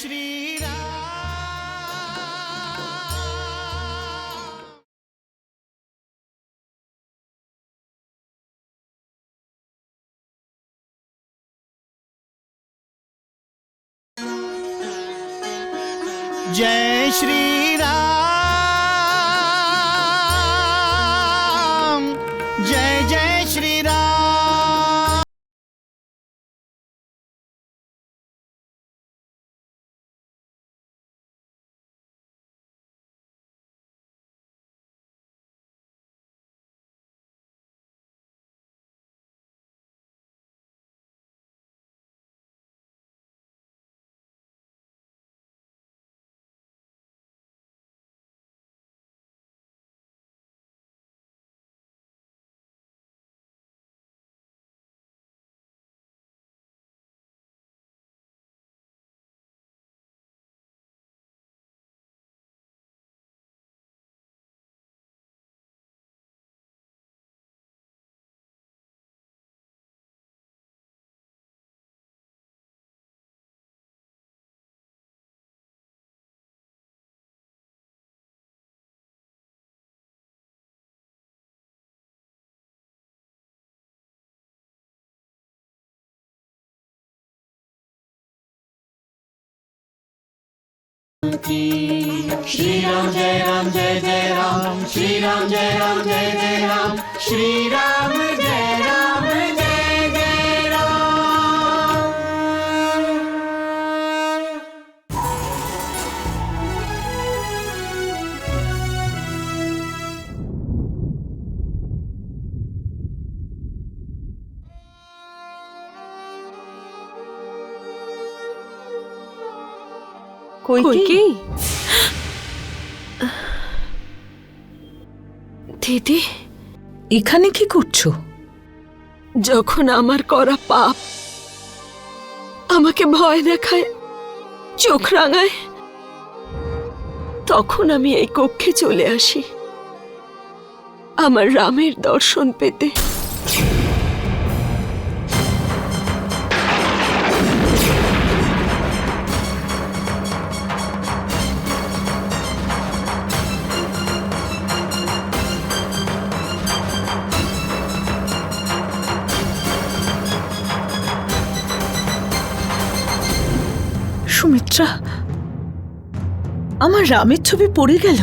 श्री राम। जय श्री राम, जय जय श्री राम। श्री राम जय राम जय जय राम, श्री राम जय राम जय जय राम, श्री राम जय राम जय जय राम। কইকেয়ী, দিদি এখানে কি করছো? যখন আমার করা পাপ আমাকে ভয় দেখায়, চোখ রাঙায়, তখন আমি এই কক্ষে চলে আসি আমার রামের দর্শন পেতে। সুমিত্রা, আমার রামের ছবি পড়ে গেল।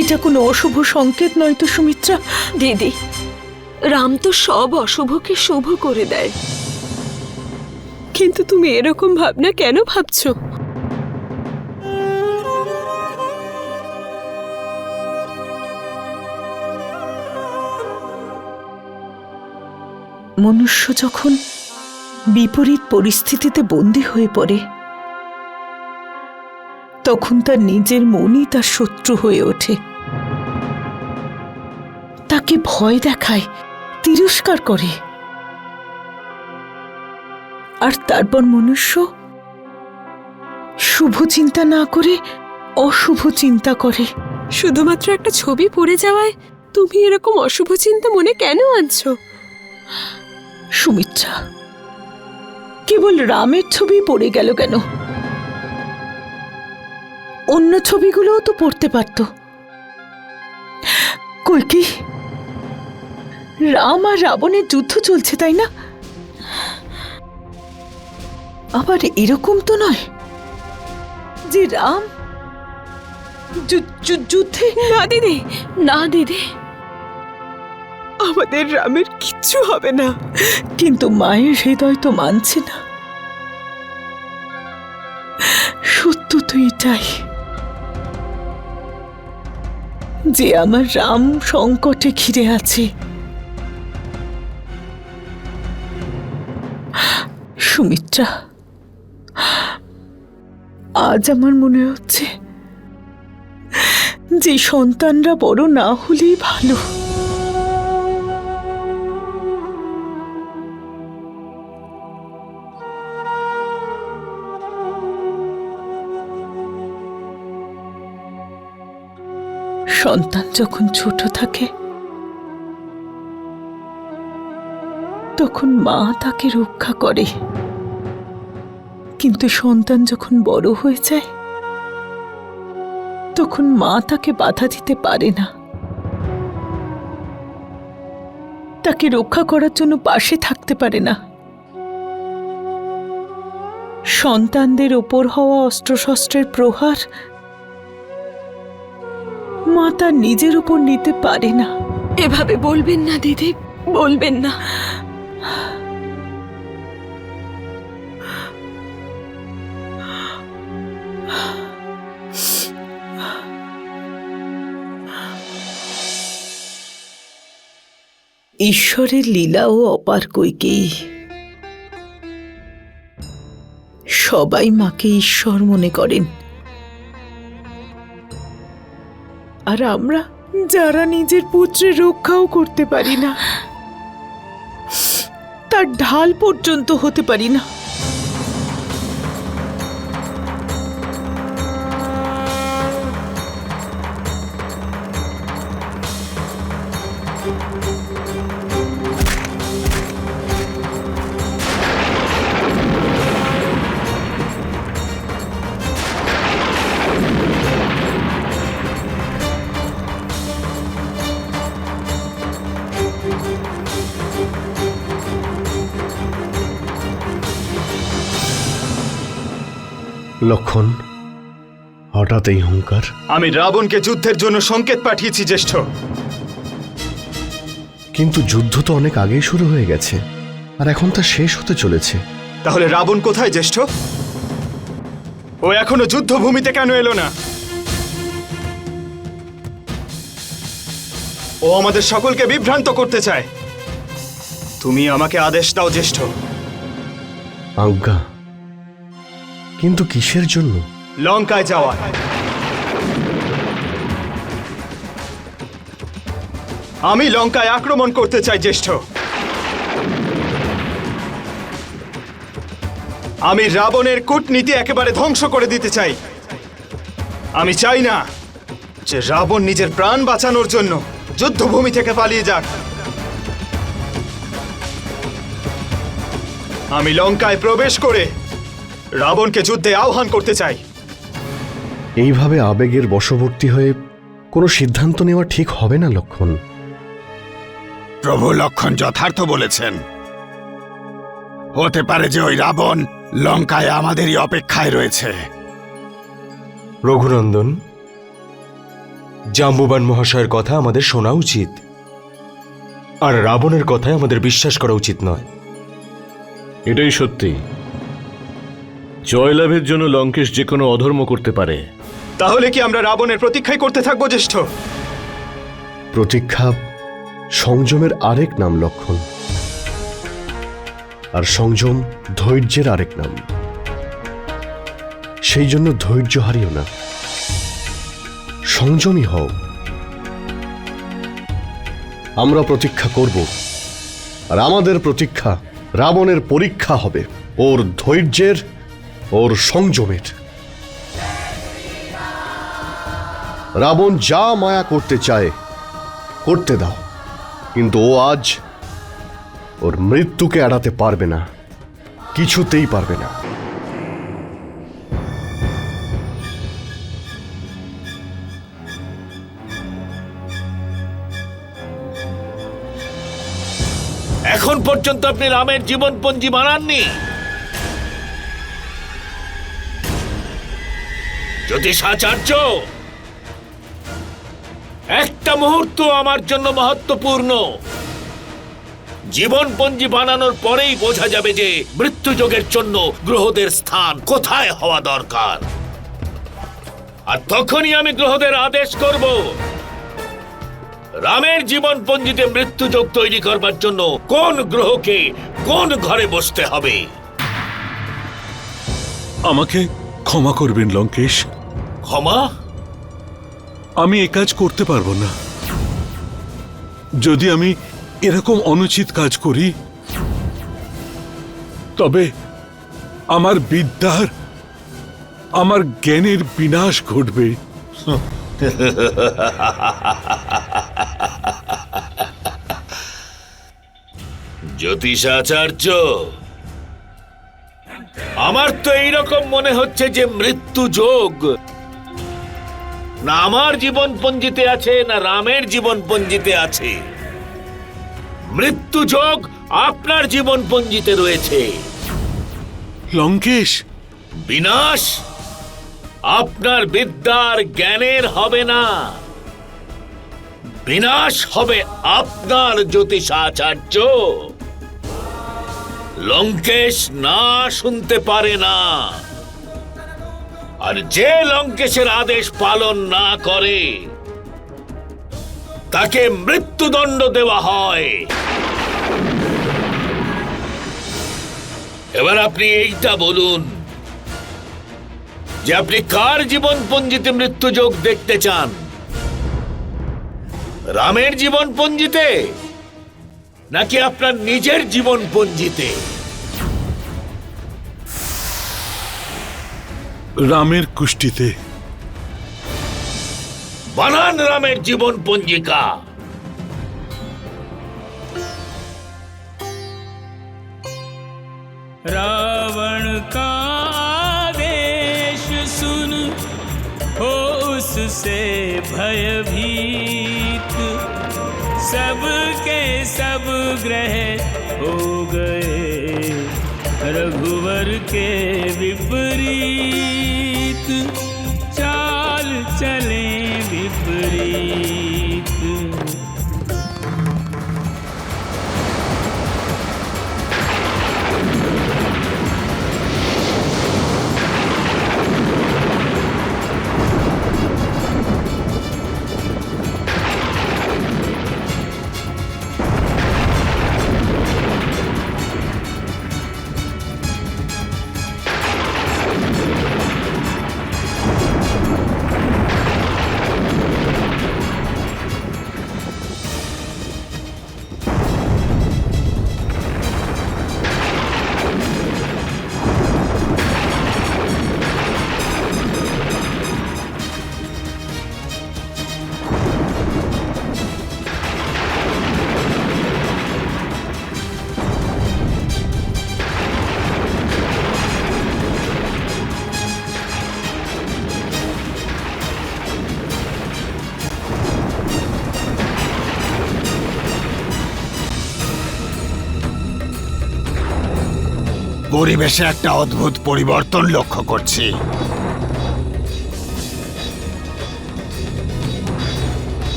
এটা কোনো অশুভ সংকেত নয় তো সুমিত্রা? দিদি, রাম তো সব অশুভকে শুভ করে দেয়, কিন্তু তুমি এরকম ভাবনা কেন ভাবছো? মনুষ্য যখন বিপরীত পরিস্থিতিতে বন্দী হয়ে পড়ে, তখন তার নিজের মনই তার শত্রু হয়ে ওঠে, তাকে ভয় দেখায়, তিরস্কার করে, আর তারপর মনুষ্য শুভ চিন্তা না করে অশুভ চিন্তা করে। শুধুমাত্র একটা ছবি পড়ে যাওয়ায় তুমি এরকম অশুভ চিন্তা মনে কেন আনছো? সুমিত্রা, কেবল রামের ছবি পড়ে গেল কেন? অন্য ছবিগুলোও তো পড়তে পারত। কইকেয়ী, রাম আর রাবণের যুদ্ধ চলছে, তাই না? আবার এরকম তো নয় যে রাম যুদ্ধে। না দিদি, না দিদি, আমাদের রামের কিচ্ছু হবে না। কিন্তু মায়ের হৃদয় তো মানছে না। সত্য তো এটাই যে আমার রাম সংকটে ঘিরে আছে। সুমিত্রা, আজ আমার মনে হচ্ছে যে সন্তানরা বড় না হলেই ভালো। সন্তান যখন ছোট থাকে তখন মা তাকে রক্ষা করে, কিন্তু সন্তান যখন বড় হয়ে যায় তখন মা তাকে বাধা দিতে পারে না, তাকে রক্ষা করার জন্য পাশে থাকতে পারে না। সন্তানদের ওপর হওয়া অস্ত্রশস্ত্রের প্রহার মা তার নিজের উপর নিতে পারে না। এভাবে বলবেন না দিদি, বলবেন না। ঈশ্বরের লীলাও অপার কইকেই। সবাই মাকে ঈশ্বর মনে করেন, আর আমরা যারা নিজের পুত্রের রক্ষাও করতে পারি না, তার ঢাল পর্যন্ত হতে পারি না। লক্ষণ, হঠাৎ এই হুঙ্কার? আমি রাবণকে যুদ্ধের জন্য সংকেত পাঠিয়েছি জ্যেষ্ঠ। কিন্তু যুদ্ধ তো অনেক আগেই শুরু হয়ে গেছে, আর এখন তা শেষ হতে চলেছে। তাহলে রাবণ কোথায় জ্যেষ্ঠ? ও এখনো যুদ্ধভূমিতে কেন এলো না? ও আমাদের সকলকে বিভ্রান্ত করতে চায়। তুমি আমাকে আদেশ দাও জ্যেষ্ঠ। আজ্ঞা, কিন্তু কিসের জন্য? লঙ্কায় যাওয়া। আমি লঙ্কায় আক্রমণ করতে চাই জ্যেষ্ঠ। আমি রাবণের কূটনীতি একেবারে ধ্বংস করে দিতে চাই। আমি চাই না যে রাবণ নিজের প্রাণ বাঁচানোর জন্য যুদ্ধভূমি থেকে পালিয়ে যাক। আমি লঙ্কায় প্রবেশ করে রাবণকে যুদ্ধে আহ্বান করতে চাই। এইভাবে আবেগের বশবর্তী হয়ে কোনো সিদ্ধান্ত নেওয়া ঠিক হবে না লক্ষণ। প্রভু লক্ষণ যথার্থ বলেছেন। হতে পারে যে ওই রাবণ লঙ্কায় আমাদেরই অপেক্ষায় রয়েছে। রঘুনন্দন, জাম্বুবান মহাশয়ের কথা আমাদের শোনা উচিত, আর রাবণের কথায় আমাদের বিশ্বাস করা উচিত নয়। এটাই সত্যি। জয়লাভের জন্য লঙ্কেশ যে কোনো অধর্ম করতে পারে। তাহলে কি আমরা রাবণের প্রতীক্ষাই করতে থাকবো জ্যেষ্ঠ? প্রতীক্ষা সংযমের আরেক নাম লক্ষণ, আর সংযম ধৈর্যের আরেক নাম। সেই জন্য ধৈর্য হারিও না, সংযমী হও। আমরা প্রতীক্ষা করব, আর আমাদের প্রতীক্ষা রাবণের পরীক্ষা হবে, ওর ধৈর্যের, ওর সংযমের। রাবণ যা মায়া করতে চায় করতে দাও, কিন্তু ও আজ ওর মৃত্যুকে এড়াতে পারবে না, কিছুতেই পারবে না। এখন পর্যন্ত আপনি রামের জীবনপঞ্জি বানাননি। জ্যোতিষাচার্য, একটা মুহূর্ত আমার জন্য মহত্বপূর্ণ। জীবনপঞ্জি বানানোর পরেই বোঝা যাবে যে মৃত্যুযোগের জন্য গ্রহদের স্থান কোথায় হওয়া দরকার, আর তখনই আমি গ্রহদের আদেশ করব রামের জীবনপঞ্জিতে মৃত্যুযোগ তৈরি করবার জন্য কোন গ্রহকে কোন ঘরে বসতে হবে। আমাকে ক্ষমা করবেন লঙ্কেশ। ক্ষমা? আমি এ কাজ করতে পারবো না। যদি আমি এরকম অনুচিত কাজ করি তবে আমার বিদ্যার, আমার জ্ঞানের বিনাশ ঘটবে। জ্যোতিষাচার্য, আমার তো এইরকম মনে হচ্ছে যে মৃত্যু যোগ না আমার জীবন পঞ্জিতে আছে না রামের জীবন পঞ্জিতে আছে। মৃত্যু যোগ আপনার জীবন পঞ্জিতে রয়েছে। লঙ্কেশ, বিনাশ আপনার বিদ্যার জ্ঞানের হবে না, বিনাশ হবে আপনার জ্যোতিষাচার্য। লঙ্কেশ না শুনতে পারে না, আর যে লঙ্কেশের আদেশ পালন না করে তাকে মৃত্যুদণ্ড দেওয়া হয়। এবার আপনি এইটা বলুন যে আপনি কার জীবন পঞ্জিতে মৃত্যুযোগ দেখতে চান, রামের জীবন পঞ্জিতে নাকি আপনার নিজের জীবন পঞ্জিতে? রামের কুষ্টিতে। বানান রামের জীবন পঞ্জিকা। रावण का आदेश सुन हो उससे भयभीत, सबके सब ग्रह हो गए रघुवर के विपरीत, चाल चले विपरीत। পরিবেশে একটা অদ্ভুত পরিবর্তন লক্ষ্য করছি।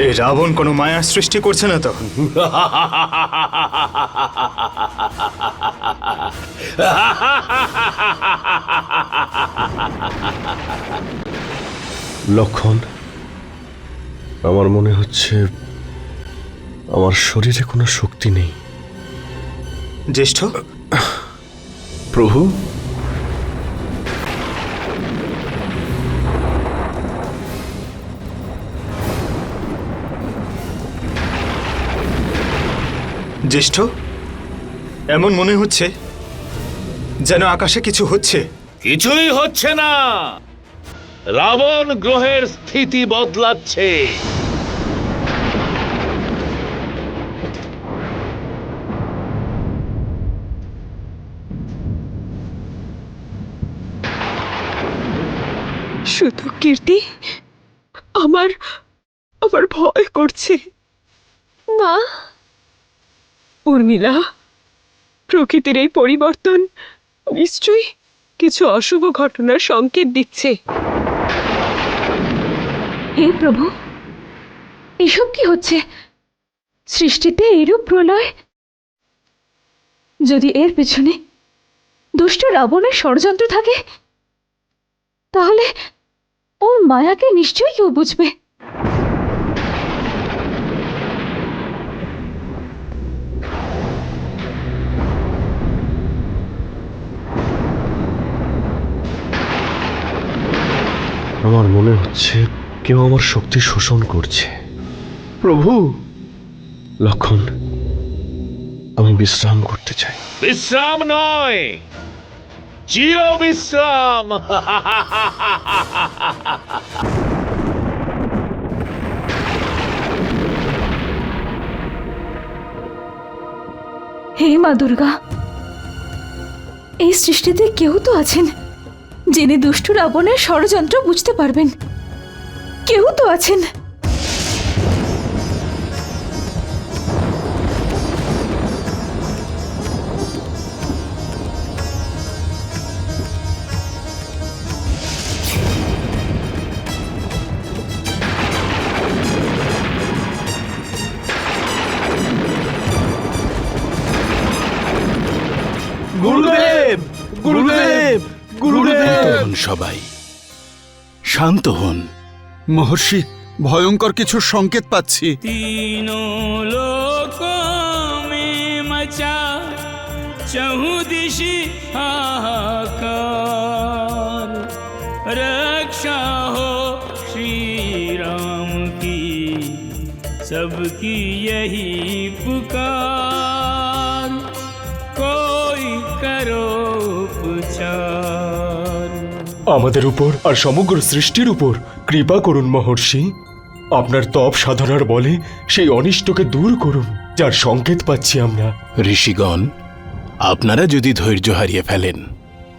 এই রাবণ কোনো মায়ার সৃষ্টি করছে না তো? লক্ষণ, আমার মনে হচ্ছে আমার শরীরে কোনো শক্তি নেই। জ্যেষ্ঠ, প্রভু, জ্যেষ্ঠ, এমন মনে হচ্ছে যেন আকাশে কিছু হচ্ছে। কিছুই হচ্ছে না, রাবণ গ্রহের স্থিতি বদলাচ্ছে। শুধু কীর্তি, আমার আমার ভয় করছে। মা, উর্মিলা, প্রকৃতির এই পরিবর্তন নিশ্চয়ই কিছু অশুভ ঘটনার সংকেত দিচ্ছে। হে প্রভু, এসব কি হচ্ছে? সৃষ্টিতে এইরূপ প্রলয়? যদি এর পেছনে দুষ্ট রাবণের ষড়যন্ত্র থাকে তাহলে ওর মায়াকে নিশ্চয়ই কেউ বুঝবে। আমার মনে হচ্ছে কেউ আমার শক্তি শোষণ করছে। প্রভু, লক্ষণ, আমি বিশ্রাম করতে চাই। বিশ্রাম নয়, চির বিশ্রাম। হে মা দুর্গা, এই সৃষ্টিতে কেউ তো আছেন যিনি দুষ্ট রাবণের ষড়যন্ত্র বুঝতে পারবেন। কেউ তো আছেন। গুরুদেব গুরুদেব গুরুদেব সবাই শান্ত হন। মহর্ষি, ভয়ঙ্কর কিছু সংকেত পাচ্ছি। तीनों लोकों में मचा चहुदिशि हाहाकार, रक्षा हो श्री राम की सबकी यही पुकार, कोई करो उपचार। আমাদের উপর আর সমগ্র সৃষ্টির উপর কৃপা করুন মহর্ষি। আপনার তপ সাধনার বলে সেই অনিষ্টকে দূর করুন, যার সংকেত পাচ্ছি আমরা। ঋষিগণ, আপনারা যদি ধৈর্য হারিয়ে ফেলেন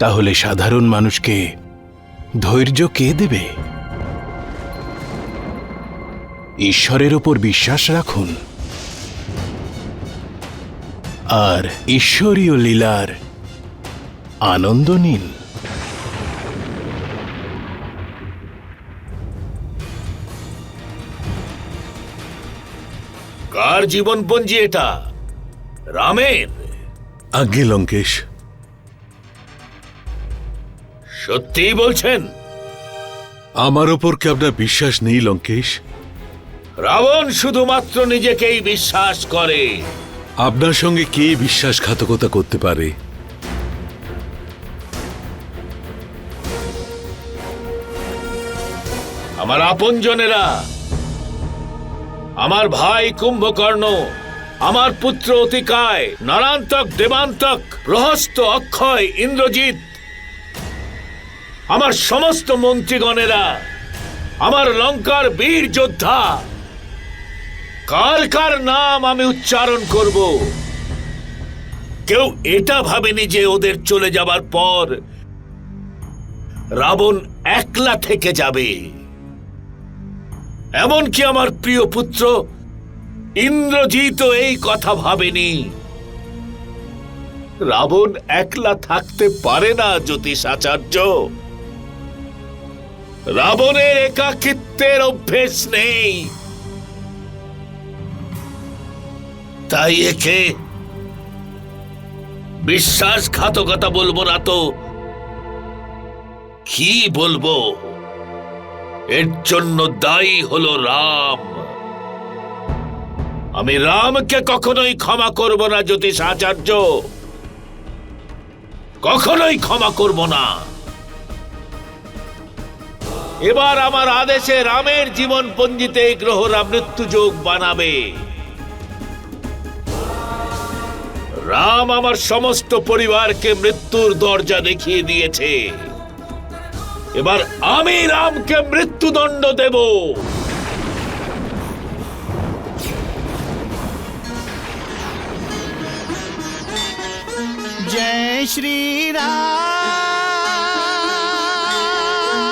তাহলে সাধারণ মানুষকে ধৈর্য কে দেবে? ঈশ্বরের ওপর বিশ্বাস রাখুন আর ঈশ্বরীয় লীলার আনন্দ নিন। কার জীবনপঞ্জি এটা? রামের? আজ্ঞে লঙ্কেশ। সত্যিই বলছেন? আমার ওপর কি আপনার বিশ্বাস নেই লঙ্কেশ? রাবণ শুধুমাত্র নিজেকেই বিশ্বাস করে। আপনার সঙ্গে কে বিশ্বাসঘাতকতা করতে পারে? আমার আপনজনেরা, আমার ভাই কুম্ভকর্ণ, আমার পুত্র অতিকায়, নারান্তক, দেবান্তক, প্রহস্ত, অক্ষয়, ইন্দ্রজিৎ, আমার সমস্ত মন্ত্রীগণেরা, আমার লঙ্কার বীর যোদ্ধা, কার কার নাম আমি উচ্চারণ করব? কেউ এটা ভাবেনি যে ওদের চলে যাবার পর রাবণ একলা থেকে যাবে। এমনকি আমার প্রিয় পুত্র ইন্দ্রজিৎ এই কথা ভাবেনি। রাবণ একলা থাকতে পারে না জ্যোতিষাচার্য। রাবণের একাকিত্বের অভ্যেস নেই, তাই একে বিশ্বাসঘাতকতা বলবো না তো কি বলবো? এর জন্য দায়ী হলো রাম। আমি রামকে কখনোই ক্ষমা করব না জ্যোতিষাচার্য, কখনোই ক্ষমা করব না। এবার আমার আদেশে রামের জীবন পঞ্জিতে এই গ্রহরা মৃত্যুযোগ বানাবে। রাম আমার সমস্ত পরিবারকে মৃত্যুর দরজা দেখিয়ে দিয়েছে। এবার আমি রামকে মৃত্যুদণ্ড দেব। जय श्री राम।